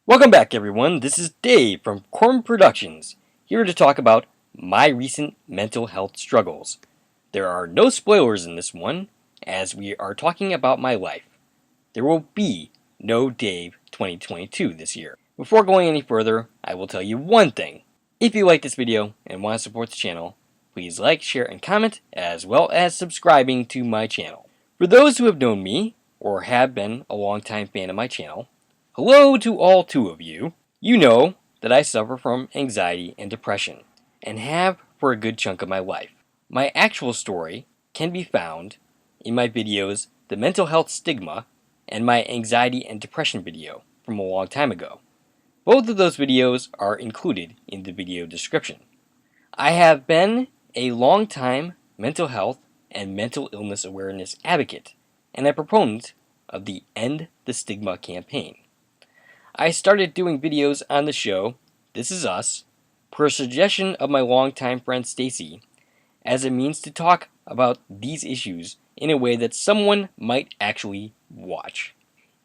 Welcome back, everyone. This is Dave from Korman Productions, here to talk about my recent mental health struggles. There are no spoilers in this one, as we are talking about my life. There will be no Dave 2022 this year. Before going any further, I will tell you one thing. If you like this video and want to support the channel, please like, share, and comment, as well as subscribing to my channel. For those who have known me, or have been a longtime fan of my channel, hello to all two of you. You know that I suffer from anxiety and depression, and have for a good chunk of my life. My actual story can be found in my videos The Mental Health Stigma and my anxiety and depression video from a long time ago. Both of those videos are included in the video description. I have been a long-time mental health and mental illness awareness advocate and a proponent of the End the Stigma campaign. I started doing videos on the show, This Is Us, per suggestion of my longtime friend Stacy, as a means to talk about these issues in a way that someone might actually watch.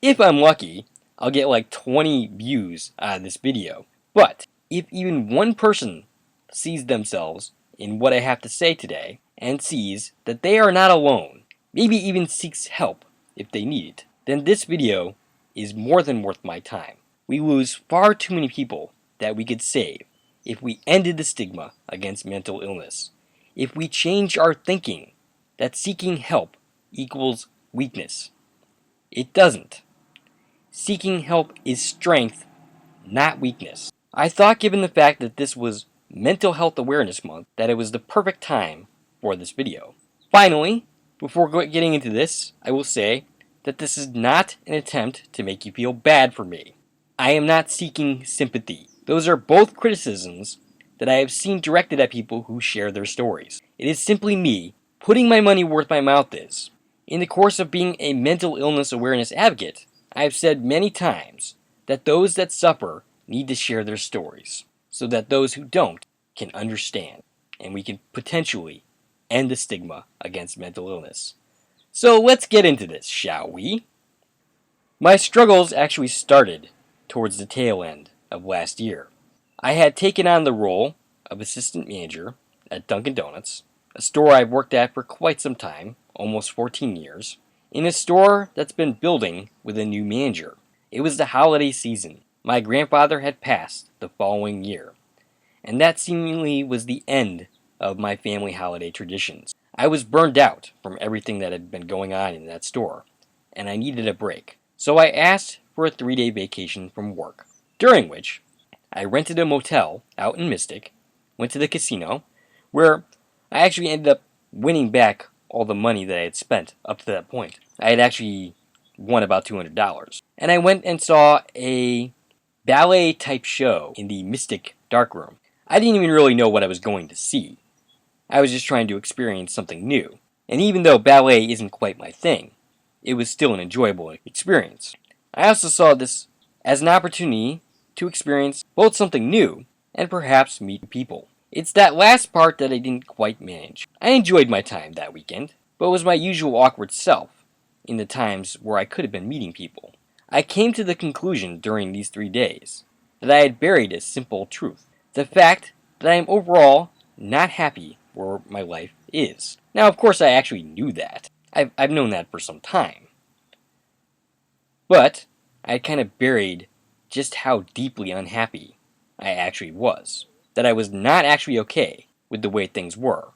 If I'm lucky, I'll get like 20 views on this video. But if even one person sees themselves in what I have to say today and sees that they are not alone, maybe even seeks help if they need it, then this video is more than worth my time. We lose far too many people that we could save if we ended the stigma against mental illness. If we change our thinking that seeking help equals weakness. It doesn't. Seeking help is strength, not weakness. I thought, given the fact that this was Mental Health Awareness Month, that it was the perfect time for this video. Finally, before getting into this, I will say that this is not an attempt to make you feel bad for me. I am not seeking sympathy. Those are both criticisms that I have seen directed at people who share their stories. It is simply me putting my money where my mouth is. In the course of being a mental illness awareness advocate, I have said many times that those that suffer need to share their stories, so that those who don't can understand, and we can potentially end the stigma against mental illness. So let's get into this, shall we? My struggles actually started towards the tail end of last year. I had taken on the role of assistant manager at Dunkin' Donuts, a store I've worked at for quite some time, almost 14 years, in a store that's been building with a new manager. It was the holiday season. My grandfather had passed the following year, and that seemingly was the end of my family holiday traditions. I was burned out from everything that had been going on in that store, and I needed a break. So I asked for a 3-day vacation from work, during which I rented a motel out in Mystic, went to the casino, where I actually ended up winning back all the money that I had spent up to that point. I had actually won about $200. And I went and saw a ballet-type show in the Mystic darkroom. I didn't even really know what I was going to see. I was just trying to experience something new. And even though ballet isn't quite my thing, it was still an enjoyable experience. I also saw this as an opportunity to experience both something new and perhaps meet people. It's that last part that I didn't quite manage. I enjoyed my time that weekend, but was my usual awkward self in the times where I could have been meeting people. I came to the conclusion during these 3 days that I had buried a simple truth. The fact that I am overall not happy where my life is. Now, of course, I actually knew that. I've known that for some time. But I had kind of buried just how deeply unhappy I actually was. That I was not actually okay with the way things were,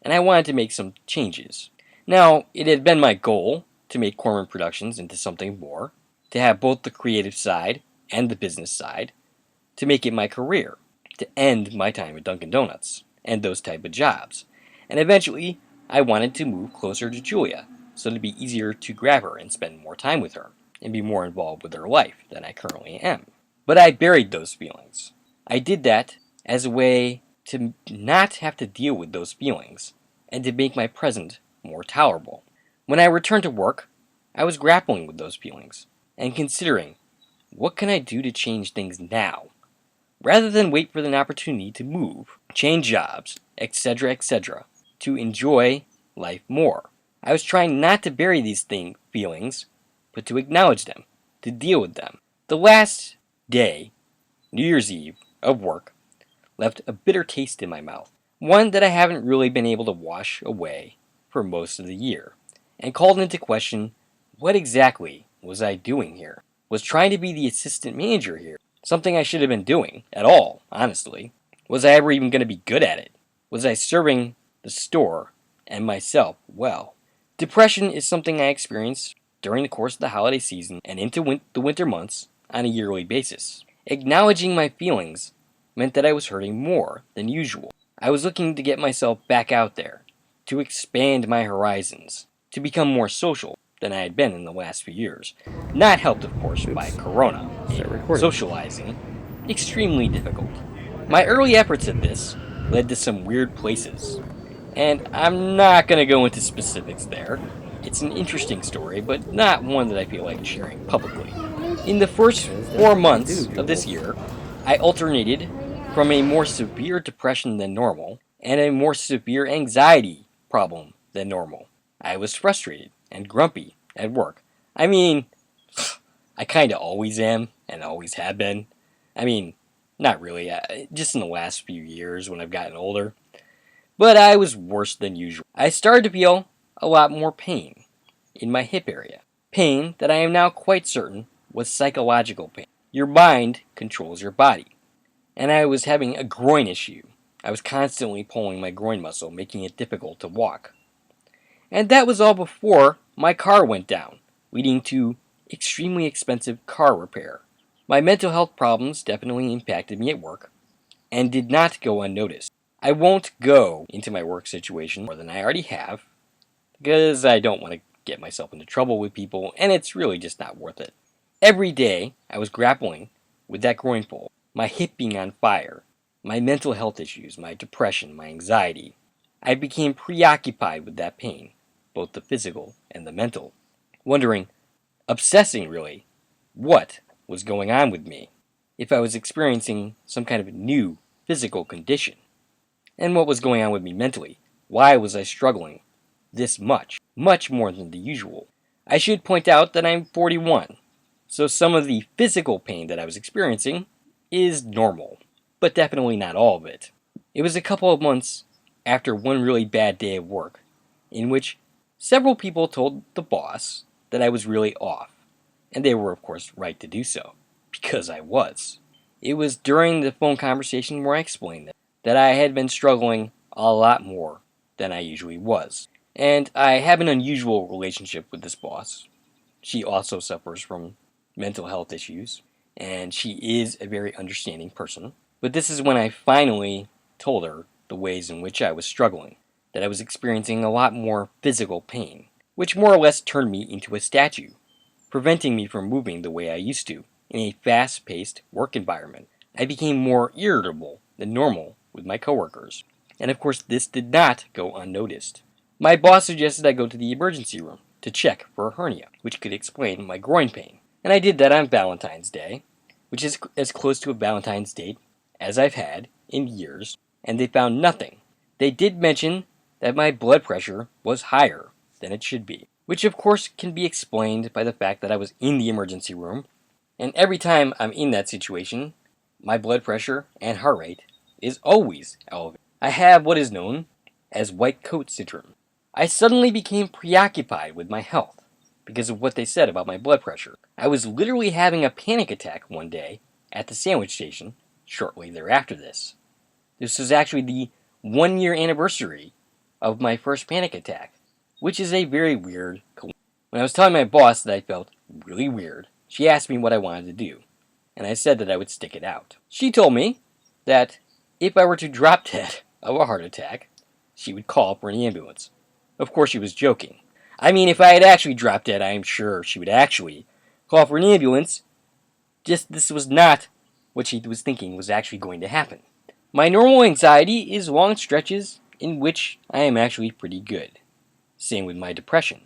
and I wanted to make some changes. Now, it had been my goal to make Korman Productions into something more, to have both the creative side and the business side, to make it my career, to end my time at Dunkin' Donuts, and those type of jobs. And eventually, I wanted to move closer to Julia, so it'd be easier to grab her and spend more time with her, and be more involved with her life than I currently am. But I buried those feelings. I did that as a way to not have to deal with those feelings, and to make my present more tolerable. When I returned to work, I was grappling with those feelings, and considering, what can I do to change things now, rather than wait for an opportunity to move, change jobs, etc., to enjoy life more. I was trying not to bury these feelings, but to acknowledge them, to deal with them. The last day, New Year's Eve, of work left a bitter taste in my mouth, one that I haven't really been able to wash away for most of the year, and called into question what exactly was I doing here? Was trying to be the assistant manager here something I should have been doing at all, honestly? Was I ever even going to be good at it? Was I serving the store and myself well? Depression is something I experience during the course of the holiday season and into the winter months on a yearly basis. Acknowledging my feelings meant that I was hurting more than usual. I was looking to get myself back out there, to expand my horizons, to become more social than I had been in the last few years. Not helped, of course, by Corona, making socializing extremely difficult. My early efforts at this led to some weird places, and I'm not going to go into specifics there. It's an interesting story, but not one that I feel like sharing publicly. In the first 4 months of this year, I alternated from a more severe depression than normal and a more severe anxiety problem than normal. I was frustrated and grumpy at work. I mean, I kind of always am and always have been. I mean, not really, just in the last few years when I've gotten older. But I was worse than usual. I started to feel a lot more pain in my hip area. Pain that I am now quite certain was psychological pain. Your mind controls your body. And I was having a groin issue. I was constantly pulling my groin muscle, making it difficult to walk. And that was all before my car went down, leading to extremely expensive car repair. My mental health problems definitely impacted me at work and did not go unnoticed. I won't go into my work situation more than I already have because I don't want to get myself into trouble with people and it's really just not worth it. Every day I was grappling with that groin pull, my hip being on fire, my mental health issues, my depression, my anxiety. I became preoccupied with that pain, both the physical and the mental, wondering, obsessing really, what was going on with me, if I was experiencing some kind of new physical condition, and what was going on with me mentally. Why was I struggling this much more than the usual? I should point out that I'm 41, so some of the physical pain that I was experiencing is normal, but definitely not all of it. It was a couple of months after one really bad day of work, in which several people told the boss that I was really off, and they were of course right to do so, because I was. It was during the phone conversation where I explained that I had been struggling a lot more than I usually was, and I have an unusual relationship with this boss. She also suffers from mental health issues, and she is a very understanding person. But this is when I finally told her the ways in which I was struggling, that I was experiencing a lot more physical pain, which more or less turned me into a statue, preventing me from moving the way I used to in a fast-paced work environment. I became more irritable than normal with my coworkers, and of course this did not go unnoticed. My boss suggested I go to the emergency room to check for a hernia, which could explain my groin pain, and I did that on Valentine's Day, which is as close to a Valentine's date as I've had in years, and they found nothing. They did mention that my blood pressure was higher than it should be, which of course can be explained by the fact that I was in the emergency room, and every time I'm in that situation, my blood pressure and heart rate is always elevated. I have what is known as white coat syndrome. I suddenly became preoccupied with my health because of what they said about my blood pressure. I was literally having a panic attack one day at the sandwich station shortly thereafter this. This was actually the 1-year anniversary of my first panic attack, which is a very weird coincidence. When I was telling my boss that I felt really weird, she asked me what I wanted to do, and I said that I would stick it out. She told me that if I were to drop dead of a heart attack, she would call for an ambulance. Of course, she was joking. I mean, if I had actually dropped dead, I am sure she would actually call for an ambulance. Just this was not what she was thinking was actually going to happen. My normal anxiety is long stretches in which I am actually pretty good. Same with my depression.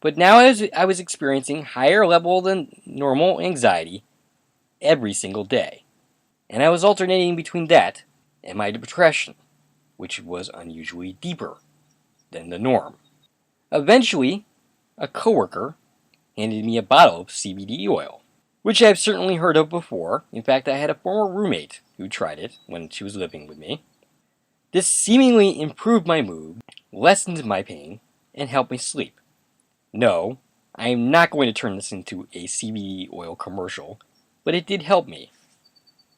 But now I was experiencing higher level than normal anxiety every single day. And I was alternating between that and my depression, which was unusually deeper than the norm. Eventually, a coworker handed me a bottle of CBD oil, which I've certainly heard of before. In fact, I had a former roommate who tried it when she was living with me. This seemingly improved my mood, lessened my pain, and helped me sleep. No, I am not going to turn this into a CBD oil commercial, but it did help me.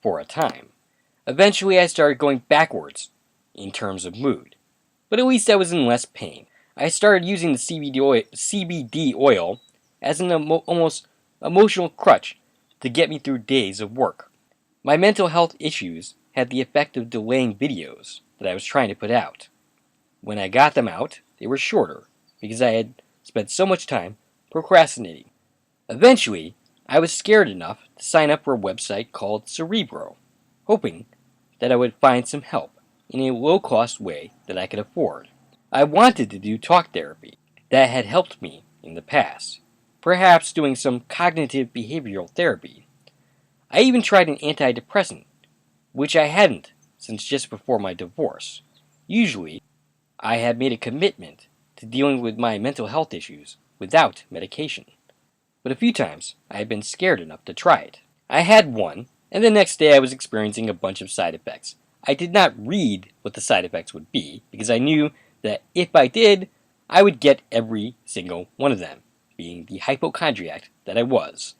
For a time. Eventually, I started going backwards in terms of mood, but at least I was in less pain. I started using the CBD oil as an almost emotional crutch to get me through days of work. My mental health issues had the effect of delaying videos that I was trying to put out. When I got them out, they were shorter because I had spent so much time procrastinating. Eventually, I was scared enough to sign up for a website called Cerebro, hoping that I would find some help in a low-cost way that I could afford. I wanted to do talk therapy that had helped me in the past, perhaps doing some cognitive behavioral therapy. I even tried an antidepressant, which I hadn't since just before my divorce. Usually, I had made a commitment to dealing with my mental health issues without medication. But a few times, I had been scared enough to try it. I had one, and the next day I was experiencing a bunch of side effects. I did not read what the side effects would be, because I knew that if I did, I would get every single one of them, being the hypochondriac that I was.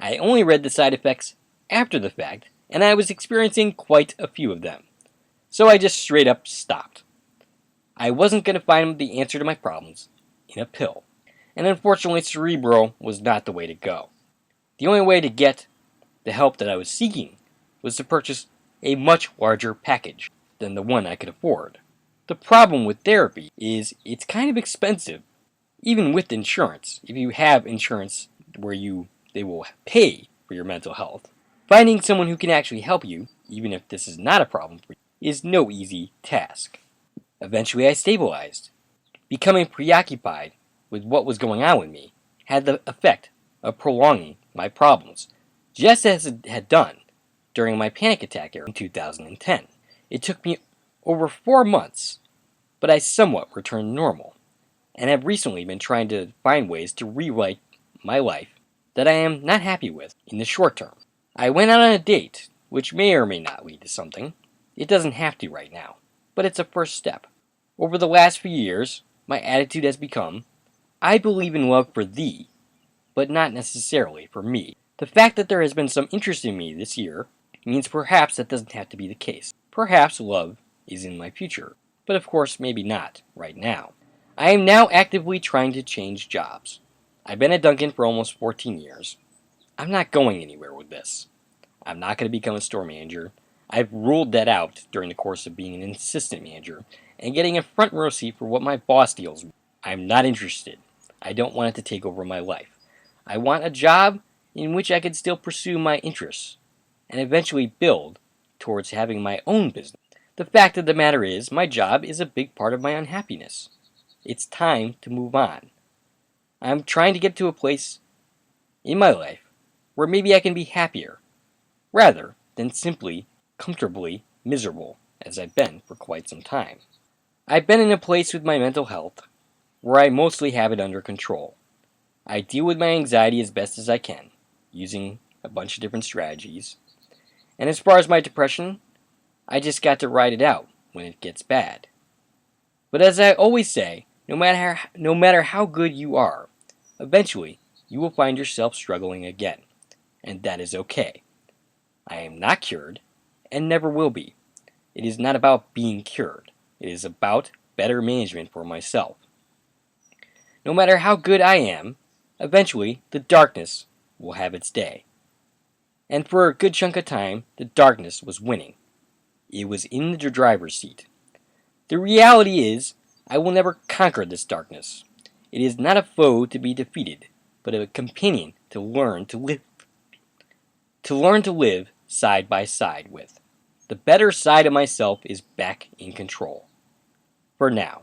I only read the side effects after the fact, and I was experiencing quite a few of them. So I just straight up stopped. I wasn't going to find the answer to my problems in a pill. And unfortunately, Cerebro was not the way to go. The only way to get the help that I was seeking was to purchase a much larger package than the one I could afford. The problem with therapy is it's kind of expensive, even with insurance. If you have insurance where they will pay for your mental health, finding someone who can actually help you, even if this is not a problem for you, is no easy task. Eventually I stabilized. Becoming preoccupied with what was going on with me had the effect of prolonging my problems, just as it had done during my panic attack era in 2010. It took me over 4 months, but I somewhat returned normal, and have recently been trying to find ways to rewrite my life that I am not happy with in the short term. I went out on a date, which may or may not lead to something. It doesn't have to right now, but it's a first step. Over the last few years, my attitude has become, I believe in love for thee, but not necessarily for me. The fact that there has been some interest in me this year means perhaps that doesn't have to be the case. Perhaps love is in my future, but of course maybe not right now. I am now actively trying to change jobs. I've been at Dunkin' for almost 14 years. I'm not going anywhere with this. I'm not going to become a store manager. I've ruled that out during the course of being an assistant manager and getting a front row seat for what my boss deals with. I'm not interested. I don't want it to take over my life. I want a job in which I could still pursue my interests and eventually build towards having my own business. The fact of the matter is, my job is a big part of my unhappiness. It's time to move on. I'm trying to get to a place in my life where maybe I can be happier, rather than simply comfortably miserable, as I've been for quite some time. I've been in a place with my mental health where I mostly have it under control. I deal with my anxiety as best as I can, using a bunch of different strategies. And as far as my depression, I just got to ride it out when it gets bad. But as I always say, no matter how good you are, eventually you will find yourself struggling again, and that is okay. I am not cured, and never will be. It is not about being cured. It is about better management for myself. No matter how good I am, eventually the darkness will have its day. And for a good chunk of time, the darkness was winning. It was in the driver's seat. The reality is, I will never conquer this darkness. It is not a foe to be defeated, but a companion to learn to live side by side with. The better side of myself is back in control. For now,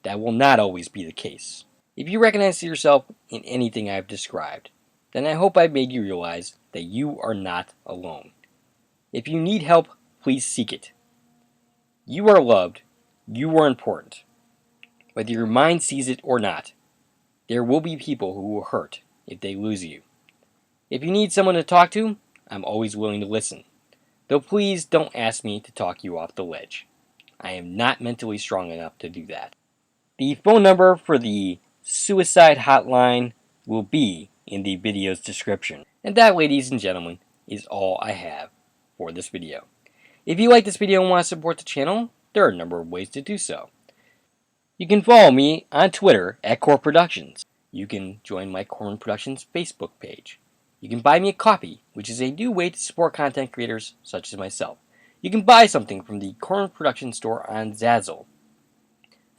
that will not always be the case. If you recognize yourself in anything I've described, then I hope I've made you realize that you are not alone. If you need help, please seek it. You are loved. You are important. Whether your mind sees it or not, there will be people who will hurt if they lose you. If you need someone to talk to, I'm always willing to listen. Though please don't ask me to talk you off the ledge. I am not mentally strong enough to do that. The phone number for the suicide hotline will be in the video's description. And that, ladies and gentlemen, is all I have for this video. If you like this video and want to support the channel, there are a number of ways to do so. You can follow me on Twitter at Korman Productions. You can join my Korman Productions Facebook page. You can buy me a coffee, which is a new way to support content creators such as myself. You can buy something from the Korman Productions store on Zazzle.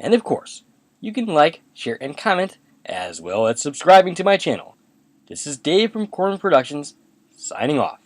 And of course, you can like, share, and comment, as well as subscribing to my channel. This is Dave from Korman Productions, signing off.